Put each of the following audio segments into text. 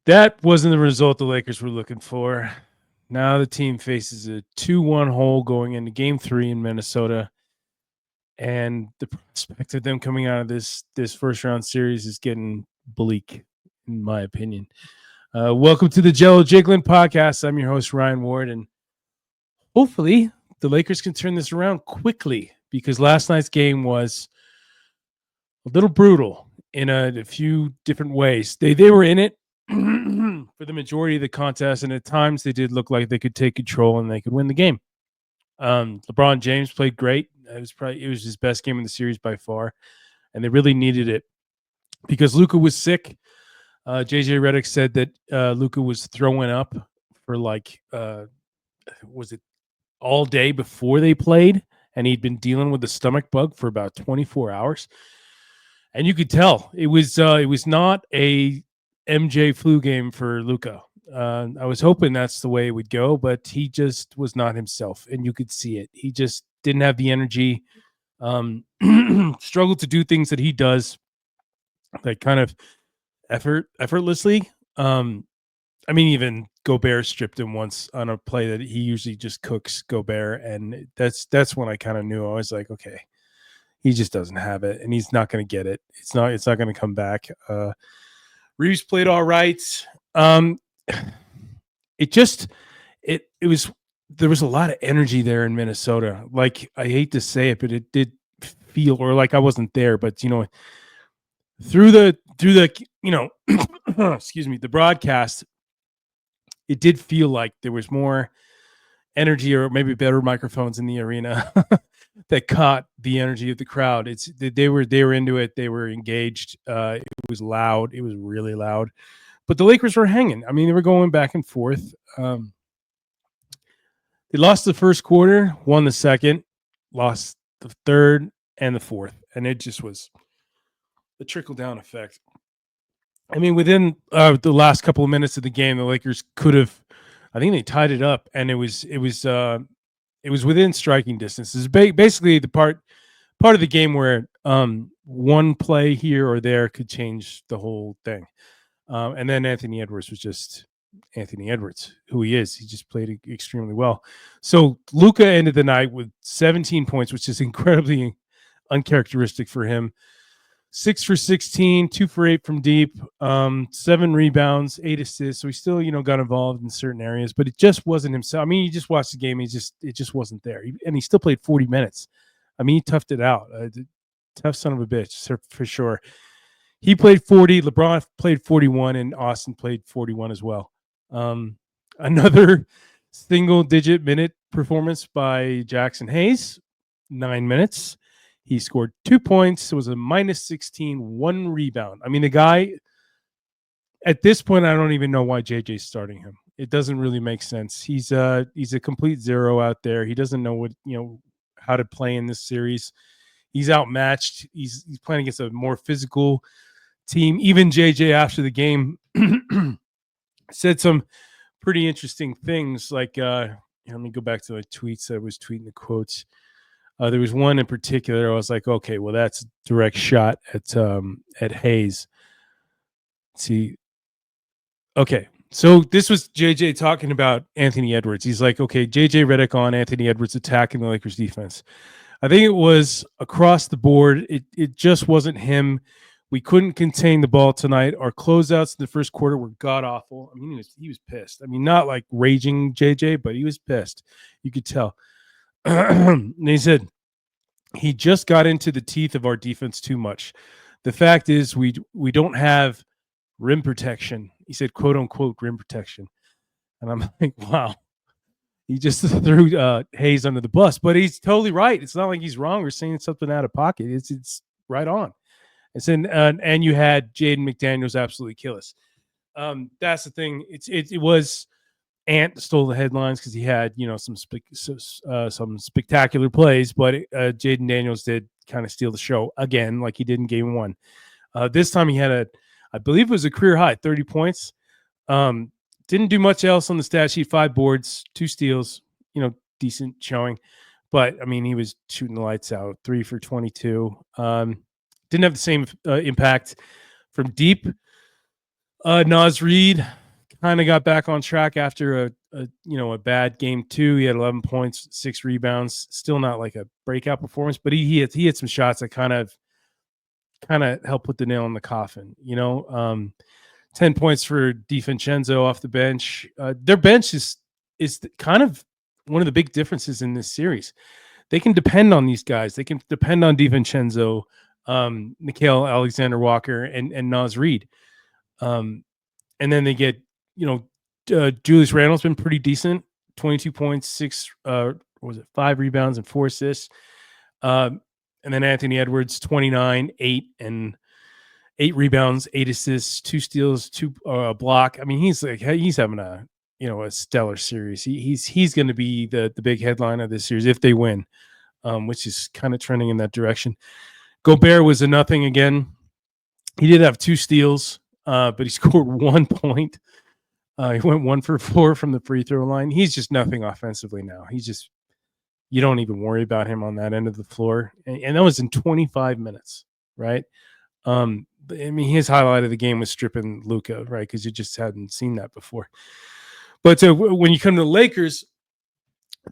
That wasn't the result the Lakers were looking for. Now the team faces a 2-1 hole going into game 3 in Minnesota. And the prospect of them coming out of this first round series is getting bleak, in my opinion. Welcome to the Jello Jiggling podcast. I'm your host, Ryan Ward, and hopefully the Lakers can turn this around quickly because last night's game was a little brutal in a few different ways. They were in it for the majority of the contest, and at times they did look like they could take control and they could win the game. LeBron James played great. It was his best game in the series by far, and they really needed it because Luca was sick. JJ Redick said that Luka was throwing up for was it all day before they played, and he'd been dealing with the stomach bug for about 24 hours, and you could tell it was not a MJ flu game for Luka. I was hoping that's the way it would go, but he just was not himself, and you could see it. He just didn't have the energy. Struggled to do things that he does, like kind of effortlessly. I mean, even Gobert stripped him once on a play that he usually just cooks Gobert, and that's when I kind of knew. I was like, okay, he just doesn't have it, and he's not going to get it. It's not going to come back. Reeves played all right. It was there was a lot of energy there in Minnesota. Like, I hate to say it, but it did feel, or like I wasn't there, but through the excuse me, the broadcast, it did feel like there was more energy, or maybe better microphones in the arena that caught the energy of the crowd. They were into it. They were engaged. It was loud. It was really loud. But the Lakers were hanging. I mean, they were going back and forth. They lost the first quarter, won the second, lost the third and the fourth, and it just was a trickle-down effect. I mean, within the last couple of minutes of the game, the Lakers could have, I think they tied it up, and it was within striking distance. It's basically the part of the game where one play here or there could change the whole thing. And then Anthony Edwards was just Anthony Edwards, who he is. He just played extremely well. So Luka ended the night with 17 points, which is incredibly uncharacteristic for him. 6 for 16, 2 for 8 from deep, 7 rebounds, 8 assists. So he still, got involved in certain areas, but it just wasn't himself. I mean, you just watched the game. It just wasn't there. And he still played 40 minutes. I mean, he toughed it out. Tough son of a bitch, for sure. He played 40. LeBron played 41, and Austin played 41 as well. Another single-digit minute performance by Jackson Hayes, 9 minutes. He scored 2 points. It was a minus 16, 1 rebound. I mean, the guy, at this point, I don't even know why JJ's starting him. It doesn't really make sense. He's a complete zero out there. He doesn't know how to play in this series. He's outmatched. He's playing against a more physical team. Even JJ, after the game, said some pretty interesting things. Like, let me go back to my tweets. I was tweeting the quotes. There was one in particular. I was like, okay, well, that's a direct shot at Hayes. Let's see. Okay, so this was JJ talking about Anthony Edwards. He's like, okay, JJ Redick on Anthony Edwards attacking the Lakers defense. I think it was across the board. It just wasn't him. We couldn't contain the ball tonight. Our closeouts in the first quarter were god awful. I mean, he was pissed. I mean, not like raging JJ, but he was pissed. You could tell. And he said he just got into the teeth of our defense too much. The fact is, we don't have rim protection. He said, "quote unquote" rim protection, and I'm like, wow. He just threw Hayes under the bus, but he's totally right. It's not like he's wrong or saying something out of pocket. It's right on. And you had Jaden McDaniels absolutely kill us. That's the thing. It was Ant stole the headlines because he had some spectacular plays, but Jaden Daniels did kind of steal the show again, like he did in game 1. This time he had I believe it was a career high, 30 points. Didn't do much else on the stat sheet. 5 boards, 2 steals, decent showing. But I mean, he was shooting the lights out. 3 for 22. Didn't have the same impact from deep. Naz Reid kind of got back on track after a bad game 2. He had 11 points, 6 rebounds. Still not like a breakout performance, but he had some shots that kind of helped put the nail in the coffin. 10 points for DiVincenzo off the bench. Their bench is kind of one of the big differences in this series. They can depend on these guys. They can depend on DiVincenzo, Nickeil Alexander-Walker, and Naz Reid. And then they get, Julius Randle's been pretty decent, 22 points, 5 rebounds and 4 assists. And then Anthony Edwards, 29, 8 and 8 rebounds, 8 assists, 2 steals, 2 block. I mean, he's having a stellar series. He's going to be the big headline of this series if they win, which is kind of trending in that direction. Gobert was a nothing again. He did have 2 steals, but he scored 1 point. He went 1 for 4 from the free throw line. He's just nothing offensively now. You don't even worry about him on that end of the floor. And that was in 25 minutes, right? I mean, his highlight of the game was stripping Luca, right? Because you just hadn't seen that before. But when you come to the Lakers,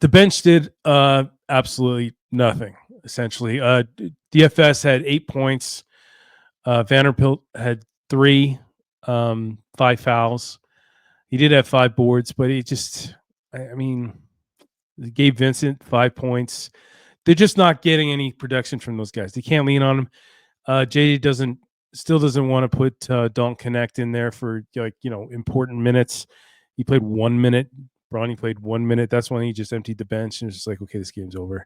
the bench did absolutely nothing, essentially. DFS had 8 points. Vanderbilt had 3, 5 fouls. He did have 5 boards, but Gabe Vincent, 5 points. They're just not getting any production from those guys. They can't lean on him. Jaden still doesn't want to put Don't Connect in there for important minutes. He played 1 minute. Bronny played 1 minute. That's when he just emptied the bench and was just like, okay, this game's over.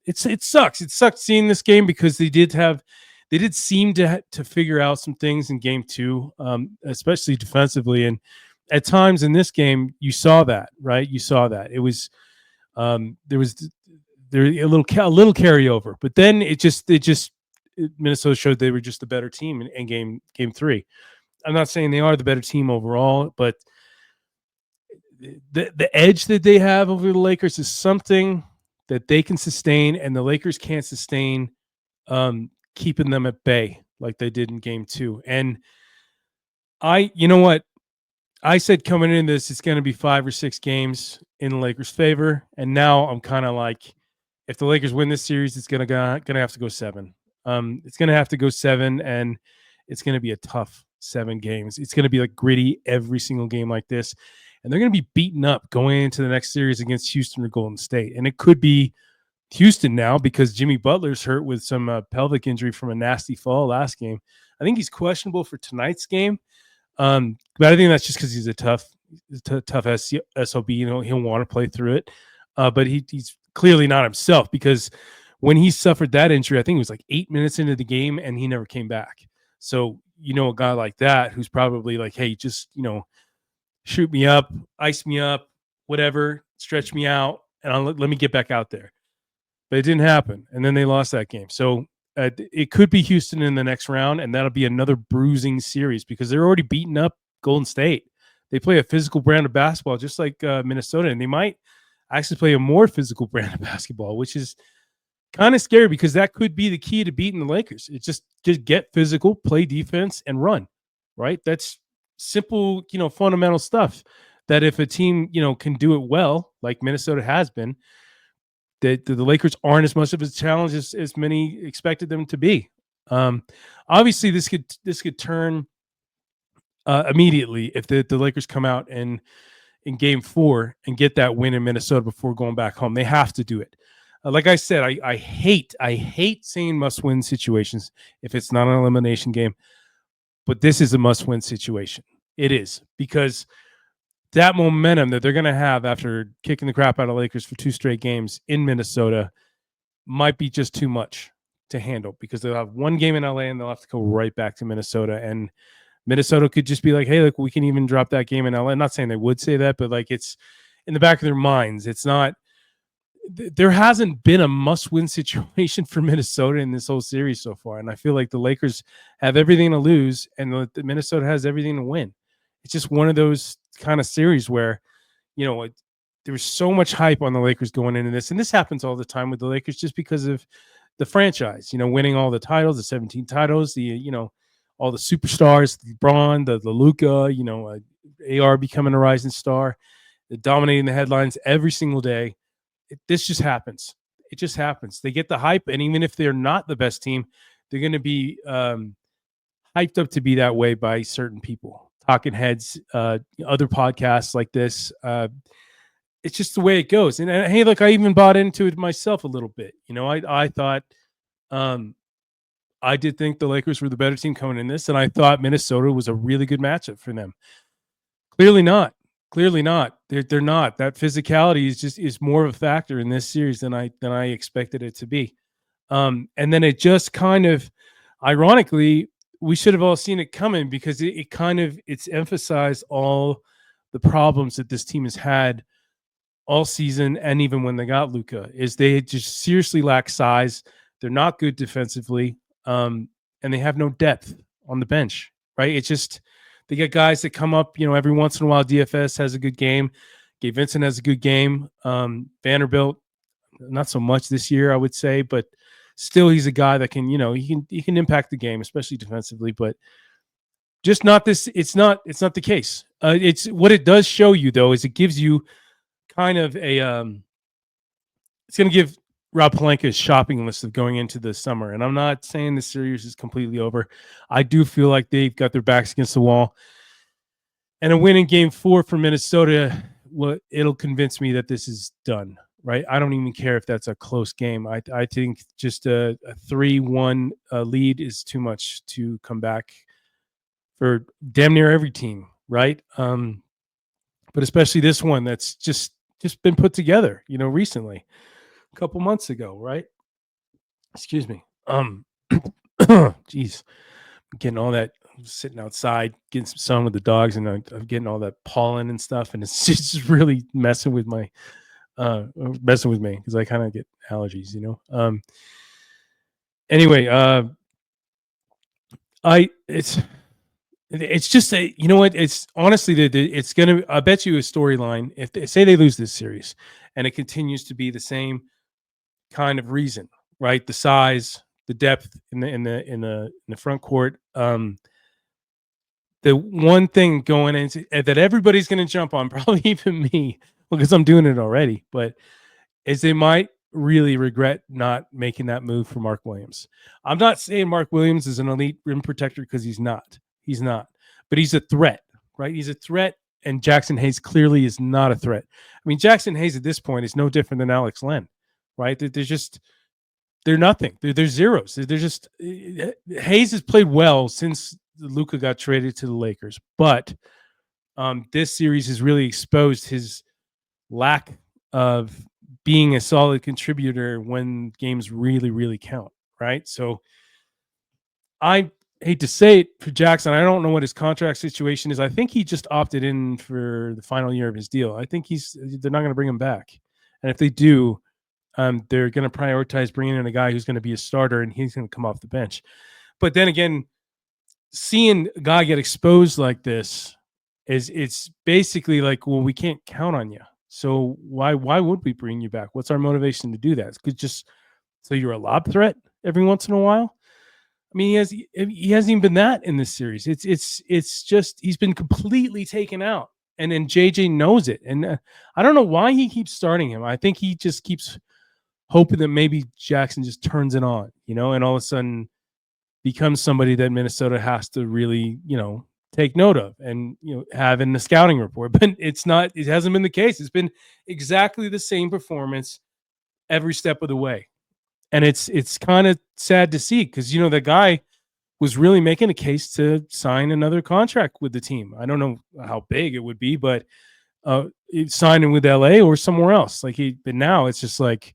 It sucks. It sucked seeing this game because they did seem to figure out some things in game 2, especially defensively. And at times in this game, you saw that, right? You saw that it was there a little carryover, but then Minnesota showed they were just the better team in game 3. I'm not saying they are the better team overall, but the edge that they have over the Lakers is something that they can sustain, and the Lakers can't sustain keeping them at bay like they did in game 2. And you know what? I said coming into this, it's going to be 5 or 6 games in the Lakers' favor. And now I'm kind of like, if the Lakers win this series, it's going to have to go 7. It's going to have to go 7, and it's going to be a tough 7 games. It's going to be like gritty every single game like this. And they're going to be beaten up going into the next series against Houston or Golden State. And it could be Houston now because Jimmy Butler's hurt with some pelvic injury from a nasty fall last game. I think he's questionable for tonight's game. But I think that's just because he's a tough SOB. He'll want to play through it. But he's clearly not himself because when he suffered that injury, I think it was like 8 minutes into the game and he never came back. So, a guy like that who's probably like, hey, just, shoot me up, ice me up, whatever, stretch me out, and let me get back out there. But it didn't happen. And then they lost that game. So it could be Houston in the next round, and that'll be another bruising series because they're already beating up Golden State. They play a physical brand of basketball just like Minnesota, and they might actually play a more physical brand of basketball, which is kind of scary because that could be the key to beating the Lakers. It's just get physical, play defense, and run, right? That's simple, fundamental stuff that if a team, can do it well, like Minnesota has been, that the Lakers aren't as much of a challenge as many expected them to be. Obviously, this could turn immediately if the Lakers come out in game 4 and get that win in Minnesota before going back home. They have to do it. Like I said, I hate saying must-win situations if it's not an elimination game, but this is a must-win situation. It is, because that momentum that they're going to have after kicking the crap out of Lakers for 2 straight games in Minnesota might be just too much to handle because they'll have 1 game in LA and they'll have to go right back to Minnesota. And Minnesota could just be like, hey, look, we can even drop that game in LA. I'm not saying they would say that, but like it's in the back of their minds. It's not, there hasn't been a must-win situation for Minnesota in this whole series so far. And I feel like the Lakers have everything to lose and the Minnesota has everything to win. It's just one of those kind of series where, there was so much hype on the Lakers going into this. And this happens all the time with the Lakers just because of the franchise, winning all the titles, the 17 titles, all the superstars, LeBron, the Luca, AR becoming a rising star, dominating the headlines every single day. This just happens. It just happens. They get the hype, and even if they're not the best team, they're going to be hyped up to be that way by certain people, talking heads, other podcasts like this. It's just the way it goes. And hey, look, I even bought into it myself a little bit. I thought, I did think the Lakers were the better team coming in this, and I thought Minnesota was a really good matchup for them. Clearly not. Clearly not. They're not. That physicality is more of a factor in this series than I expected it to be. And then it just kind of, ironically, we should have all seen it coming because it's emphasized all the problems that this team has had all season, and even when they got Luca, is they just seriously lack size. They're not good defensively, and they have no depth on the bench. Right? It's just they get guys that come up. Every once in a while, DFS has a good game. Gabe Vincent has a good game. Vanderbilt, not so much this year, I would say, but still, he's a guy that can, he can impact the game, especially defensively. But just not this. It's not the case. It's what it does show you, though, is it gives you kind of a it's going to give Rob Pelinka a shopping list of going into the summer. And I'm not saying the series is completely over. I do feel like they've got their backs against the wall. And a win in game 4 for Minnesota, well, it'll convince me that this is done, right? I don't even care if that's a close game. I think just a 3-1 lead is too much to come back for damn near every team, right? But especially this one that's just been put together, recently, a couple months ago, right? Excuse me. Geez, getting all that, sitting outside, getting some sun with the dogs, and I'm getting all that pollen and stuff, and it's just really messing with me because I kind of get allergies, Anyway, it's just it's honestly it's gonna, I bet you, a storyline if they say they lose this series and it continues to be the same kind of reason, right? The size, the depth in the front court. The one thing going into that everybody's going to jump on, probably even me, because I'm doing it already, but is they might really regret not making that move for Mark Williams. I'm not saying Mark Williams is an elite rim protector because he's not. He's not. But he's a threat, right? He's a threat, and Jackson Hayes clearly is not a threat. I mean, Jackson Hayes at this point is no different than Alex Len, right? They're nothing. They're zeros. They're just, Hayes has played well since Luka got traded to the Lakers, but this series has really exposed his lack of being a solid contributor when games really, really count, right? So I hate to say it for Jackson. I don't know what his contract situation is. I think he just opted in for the final year of his deal. I think they're not going to bring him back. And if they do, they're going to prioritize bringing in a guy who's going to be a starter, and he's going to come off the bench. But then again, seeing a guy get exposed like this it's basically like, well, we can't count on you. So why would we bring you back? What's our motivation to do that? It's just so you're a lob threat every once in a while. I mean, he hasn't even been that in this series. It's just he's been completely taken out, and then JJ knows it. And I don't know why he keeps starting him. I think he just keeps hoping that maybe Jackson just turns it on, and all of a sudden becomes somebody that Minnesota has to really, take note of and, have in the scouting report. But it hasn't been the case. It's been exactly the same performance every step of the way. And it's kind of sad to see because, the guy was really making a case to sign another contract with the team. I don't know how big it would be, but signing with LA or somewhere else. But now it's just like,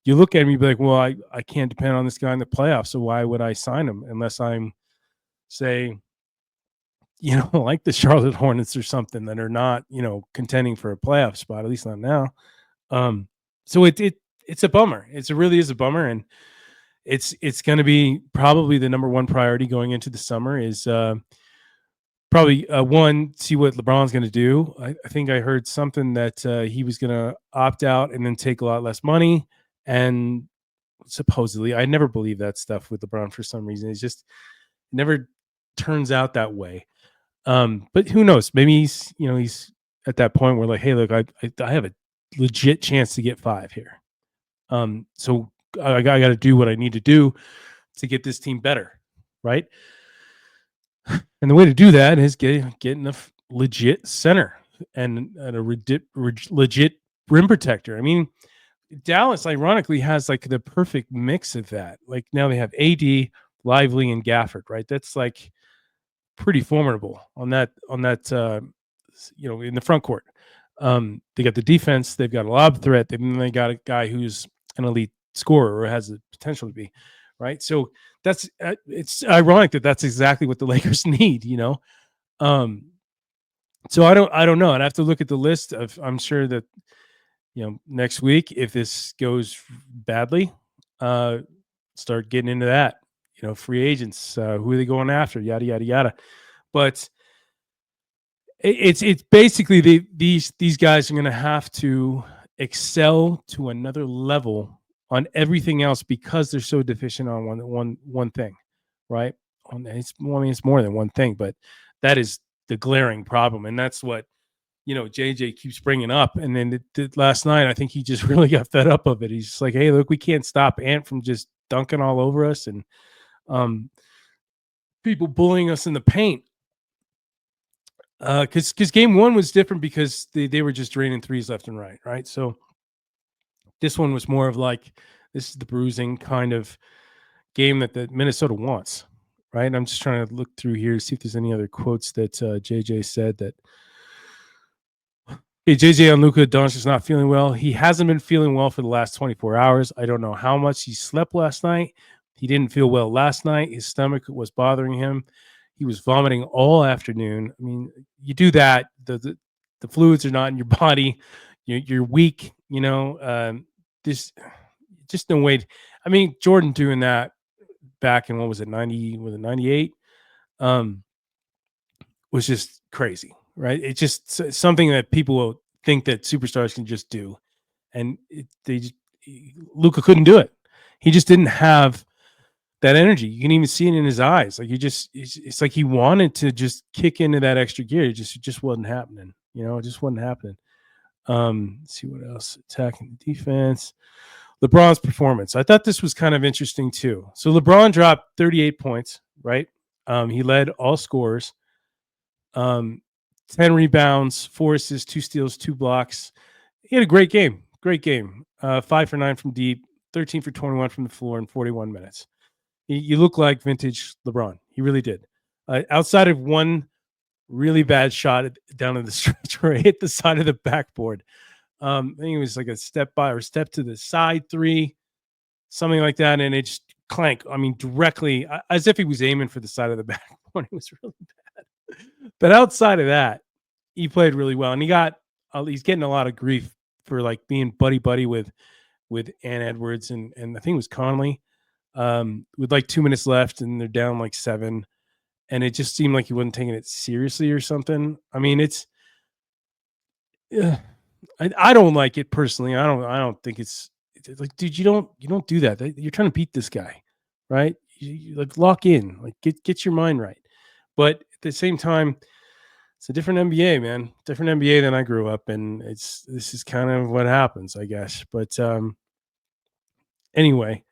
you look at him, you'd be like, well, I can't depend on this guy in the playoffs, so why would I sign him unless I'm, say, like the Charlotte Hornets or something that are not, contending for a playoff spot, at least not now. So it's a bummer. It really is a bummer, and it's going to be probably the number one priority going into the summer is probably one, see what LeBron's going to do. I think I heard something that he was going to opt out and then take a lot less money. And supposedly, I never believe that stuff with LeBron for some reason. It's just never turns out that way. But who knows? Maybe he's at that point where like, hey, look, I have a legit chance to get 5 here. So I got to do what I need to do to get this team better, right? And the way to do that is getting a legit center and a legit rim protector. I mean, Dallas ironically has like the perfect mix of that. Like now they have AD, Lively, and Gafford, right? That's like pretty formidable on that in the front court. They got the defense, they've got a lob threat, they got a guy who's an elite scorer or has the potential to be, right? So that's it's ironic that that's exactly what the Lakers need, Um, so I don't know. I'd have to look at the list of. I'm sure that next week, if this goes badly, start getting into that. Free agents, who are they going after? Yada yada yada. But it's basically these guys are going to have to excel to another level on everything else because they're so deficient on one thing, right? It's more than one thing, but that is the glaring problem, and that's what JJ keeps bringing up. And then last night, I think he just really got fed up of it. He's just like, hey, look, we can't stop Ant from just dunking all over us and people bullying us in the paint. Because game one was different because they were just draining threes left and right. So this one was more of like, this is the bruising kind of game that Minnesota wants, right? And I'm just trying to look through here to see if there's any other quotes that JJ said that. Hey, JJ on Luka Doncic is not feeling well. He hasn't been feeling well for the last 24 hours. I don't know how much he slept last night. He didn't feel well last night. His stomach was bothering him. He was vomiting all afternoon. I mean, you do that, the fluids are not in your body. You're weak. This just no way. I mean, Jordan doing that back in what was it, 90? Was it 98? Was just crazy, right? It's just something that people will think that superstars can just do, and Luka couldn't do it. He just didn't have that energy. You can even see it in his eyes. Like it's like he wanted to just kick into that extra gear. It just wasn't happening. It just wasn't happening. Let's see what else. Attacking defense. LeBron's performance. I thought this was kind of interesting too. So LeBron dropped 38 points, right? He led all scorers. 10 rebounds, 4 assists, 2 steals, 2 blocks. He had a great game. 5 for 9 from deep, 13 for 21 from the floor in 41 minutes. You look like vintage LeBron. He really did. Outside of one really bad shot down in the stretch where he hit the side of the backboard. I think it was like a step to the side 3, something like that, and it just clank. I mean, directly as if he was aiming for the side of the backboard. It was really bad. But outside of that, he played really well, and he's getting a lot of grief for like being buddy with Ann Edwards and I think it was Conley, with like 2 minutes left, and they're down like 7, and it just seemed like he wasn't taking it seriously or something. I mean, it's I don't like it personally. I don't think it's like, dude, you don't do that. You're trying to beat this guy, right? You like lock in, like get your mind right. But at the same time, it's a different NBA, man. Different NBA than I grew up in. This is kind of what happens, I guess. But anyway,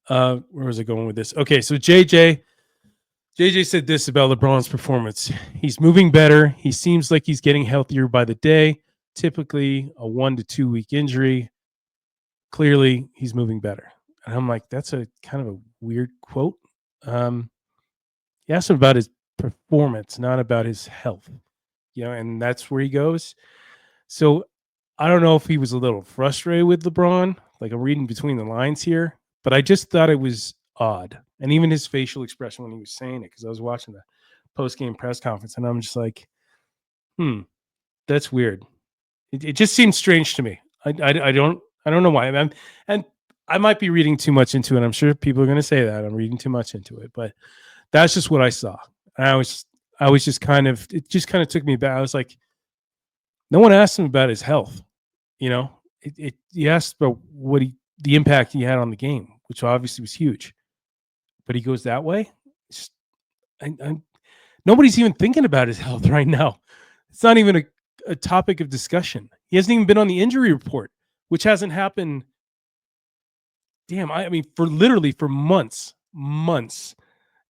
where was I going with this? Okay, so JJ said this about LeBron's performance. He's moving better. He seems like he's getting healthier by the day. Typically a 1 to 2 week injury. Clearly, he's moving better. And I'm like, that's a kind of a weird quote. He asked him about his performance, not about his health. And that's where he goes. So I don't know if he was a little frustrated with LeBron. Like, I'm reading between the lines here, but I just thought it was odd. And even his facial expression when he was saying it, because I was watching the post-game press conference, and I'm just like, that's weird. It just seems strange to me. I don't know why. And I might be reading too much into it. I'm sure people are going to say that I'm reading too much into it, but that's just what I saw. I was just kind of, it just kind of took me back. I was like, no one asked him about his health. He asked about the impact he had on the game, which obviously was huge. But he goes that way. Nobody's even thinking about his health right now. It's not even a topic of discussion. He hasn't even been on the injury report, which hasn't happened. Damn, I mean, for months.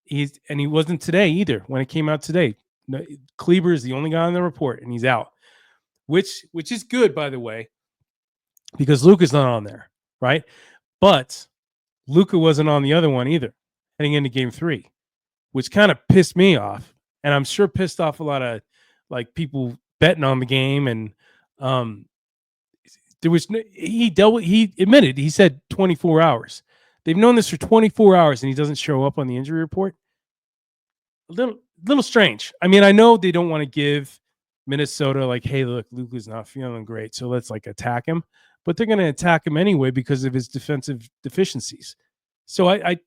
He wasn't today either when it came out today. No, Kleber is the only guy on the report, and he's out, which is good, by the way, because Luca's not on there, right? But Luca wasn't on the other one either, heading into Game 3, which kind of pissed me off, and I'm sure pissed off a lot of like people betting on the game. And um, there was he admitted, he said 24 hours. They've known this for 24 hours, and he doesn't show up on the injury report. A little strange. I mean, I know they don't want to give Minnesota like, hey, look, Luka's not feeling great, so let's like attack him. But they're going to attack him anyway because of his defensive deficiencies. So I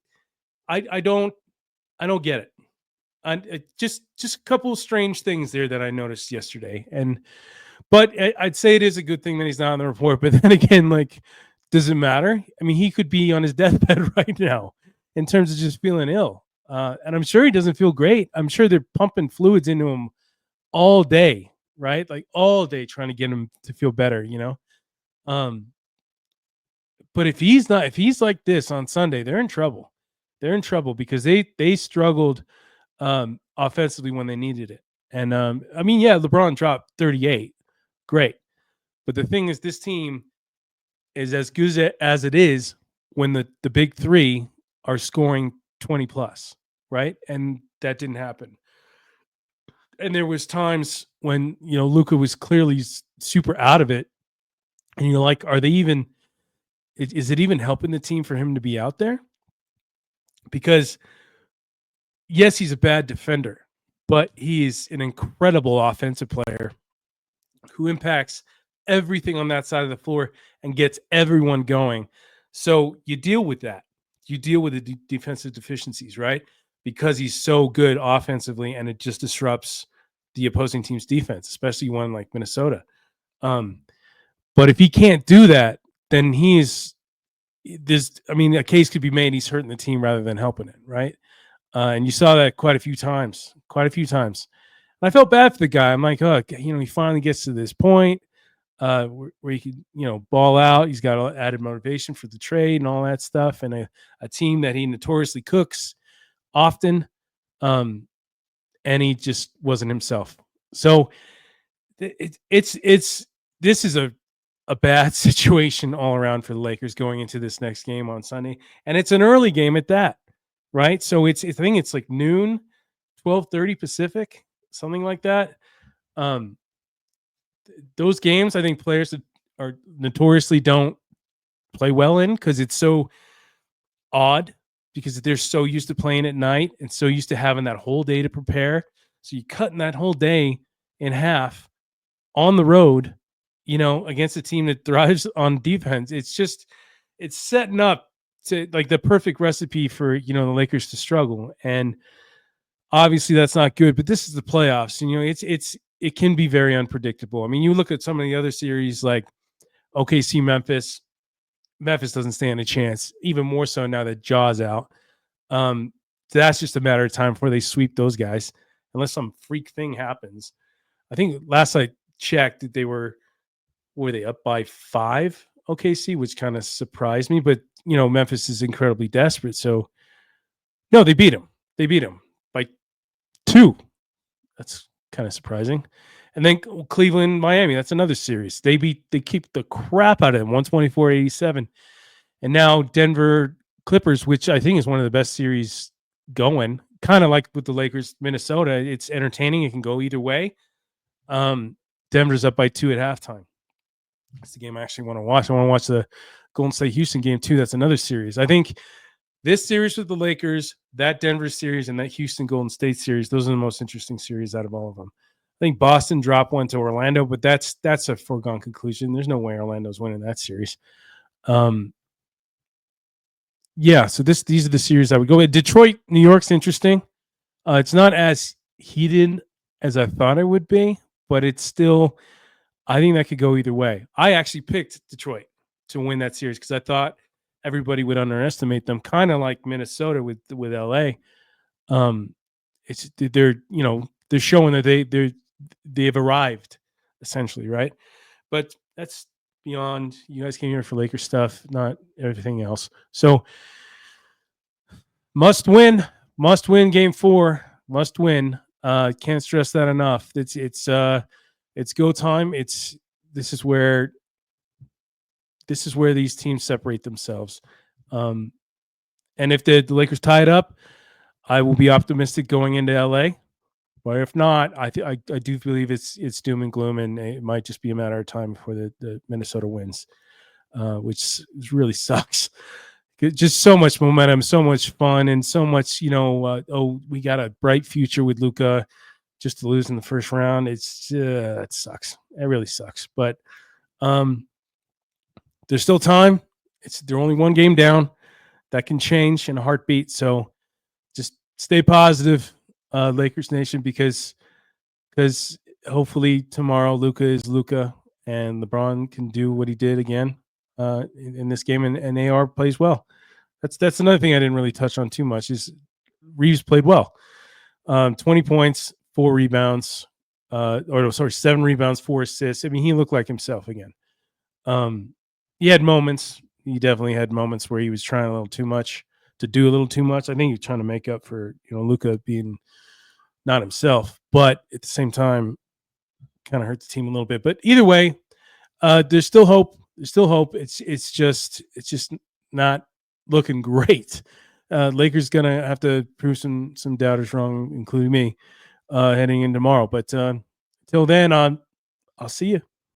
don't get it. Just a couple of strange things there that I noticed yesterday. But I'd say it is a good thing that he's not on the report. But then again, like, does it matter? I mean, he could be on his deathbed right now in terms of just feeling ill. And I'm sure he doesn't feel great. I'm sure they're pumping fluids into him all day, right? Like all day trying to get him to feel better, you know? But if he's like this on Sunday, they're in trouble. They're in trouble because they struggled offensively when they needed it. And I mean, yeah, LeBron dropped 38. Great. But the thing is, this team is as good as it is when the big three are scoring 20 plus, right? And that didn't happen. And there was times when, you know, Luka was clearly super out of it. And you're like, are they even, is it even helping the team for him to be out there? Because yes, he's a bad defender, but he's an incredible offensive player who impacts everything on that side of the floor and gets everyone going. So you deal with that. You deal with the defensive deficiencies, right? Because he's so good offensively, and it just disrupts the opposing team's defense, especially one like Minnesota. But if he can't do that, then I mean, a case could be made he's hurting the team rather than helping it, right? And you saw that quite a few times. And I felt bad for the guy. I'm like, oh, you know, he finally gets to this point where he could, you know, ball out. He's got added motivation for the trade and all that stuff, and a team that he notoriously cooks often, and he just wasn't himself. So this is a bad situation all around for the Lakers going into this next game on Sunday, and it's an early game at that, right? So I think it's like noon, 12:30 Pacific, something like that. Those games, I think players are notoriously don't play well in because it's so odd, because they're so used to playing at night and so used to having that whole day to prepare. So you cutting that whole day in half on the road, you know, against a team that thrives on defense. It's setting up to like the perfect recipe for, you know, the Lakers to struggle. And obviously that's not good, but this is the playoffs. And, you know, it can be very unpredictable. I mean, you look at some of the other series like OKC Memphis. Memphis doesn't stand a chance, even more so now that Jaw's out. So that's just a matter of time before they sweep those guys, unless some freak thing happens. I think last I checked that were they up by 5 OKC, which kind of surprised me. But, you know, Memphis is incredibly desperate. So, no, they beat him. They beat him by 2. That's kind of surprising. And then Cleveland, Miami, that's another series. They keep the crap out of them, 124-87. And now Denver Clippers, which I think is one of the best series going, kind of like with the Lakers, Minnesota. It's entertaining. It can go either way. Denver's up by 2 at halftime. That's the game I actually want to watch. I want to watch the Golden State Houston game too. That's another series. I think this series with the Lakers, that Denver series, and that Houston Golden State series, those are the most interesting series out of all of them. I think Boston dropped one to Orlando, but that's a foregone conclusion. There's no way Orlando's winning that series. Yeah, so these are the series I would go with. Detroit, New York's interesting. It's not as heated as I thought it would be, but it's still, I think that could go either way. I actually picked Detroit to win that series because I thought everybody would underestimate them, kind of like Minnesota with LA. it's they're showing that they've arrived essentially, right? But that's beyond. You guys came here for Lakers stuff, not everything else. So must win game 4, must win. Can't stress that enough. It's go time. This is where this is where these teams separate themselves. Um, and if the Lakers tie it up, I will be optimistic going into LA. But if not, I do believe it's doom and gloom, and it might just be a matter of time before the Minnesota wins, which really sucks. Just so much momentum, so much fun, and so much we got a bright future with Luca. Just to lose in the first round, it sucks. It really sucks. But um, there's still time. They're only one game down. That can change in a heartbeat. So just stay positive, Lakers Nation, because hopefully tomorrow Luca is Luca and LeBron can do what he did again in this game, and AR plays well. That's another thing I didn't really touch on too much is Reeves played well. 20 points, 4 rebounds, 7 rebounds, 4 assists. I mean, he looked like himself again. He had moments. He definitely had moments where he was trying a little too much to do a little too much. I think he's trying to make up for Luka being not himself, but at the same time, kind of hurt the team a little bit. But either way, there's still hope. There's still hope. It's just not looking great. Lakers gonna have to prove some doubters wrong, including me, heading in tomorrow. But till then, I'll see you.